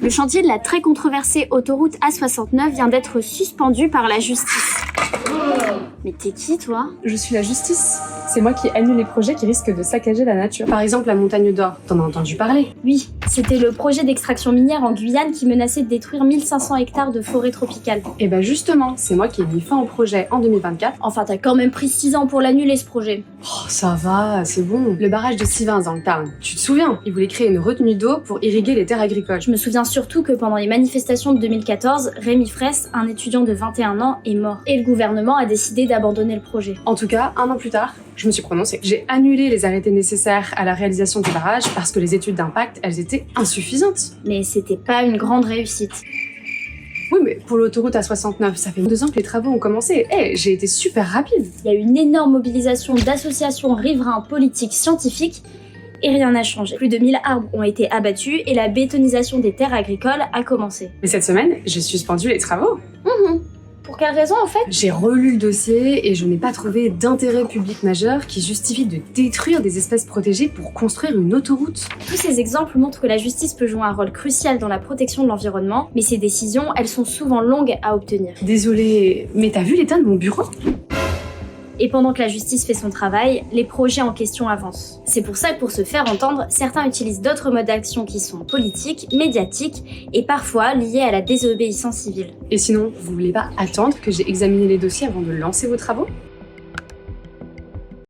Le chantier de la très controversée autoroute A69 vient d'être suspendu par la justice. Mais t'es qui, toi? Je suis la justice. C'est moi qui annule les projets qui risquent de saccager la nature. Par exemple, la montagne d'or. T'en as entendu parler? Oui, c'était le projet d'extraction minière en Guyane qui menaçait de détruire 1500 hectares de forêt tropicale. Et bah justement, c'est moi qui ai mis fin au projet en 2024. Enfin, t'as quand même pris 6 ans pour l'annuler, ce projet. Oh, ça va, c'est bon. Le barrage de Sivins dans le Tarn. Tu te souviens? Ils voulaient créer une retenue d'eau pour irriguer les terres agricoles. Je me souviens surtout que pendant les manifestations de 2014, Rémi Fraisse, un étudiant de 21 ans, est mort. Et le gouvernement a décidé d'abandonner le projet. En tout cas, un an plus tard, je me suis prononcée. J'ai annulé les arrêtés nécessaires à la réalisation du barrage parce que les études d'impact, elles étaient insuffisantes. Mais c'était pas une grande réussite. Oui, mais pour l'autoroute A69, ça fait 2 ans que les travaux ont commencé. J'ai été super rapide. Il y a eu une énorme mobilisation d'associations riverains, politiques, scientifiques, et rien n'a changé. Plus de 1000 arbres ont été abattus et la bétonisation des terres agricoles a commencé. Mais cette semaine, j'ai suspendu les travaux. Pour quelle raison, en fait? J'ai relu le dossier et je n'ai pas trouvé d'intérêt public majeur qui justifie de détruire des espèces protégées pour construire une autoroute. Tous ces exemples montrent que la justice peut jouer un rôle crucial dans la protection de l'environnement, mais ces décisions, elles sont souvent longues à obtenir. Désolée, mais t'as vu l'état de mon bureau? Et pendant que la justice fait son travail, les projets en question avancent. C'est pour ça que pour se faire entendre, certains utilisent d'autres modes d'action qui sont politiques, médiatiques et parfois liés à la désobéissance civile. Et sinon, vous voulez pas attendre que j'ai examiné les dossiers avant de lancer vos travaux?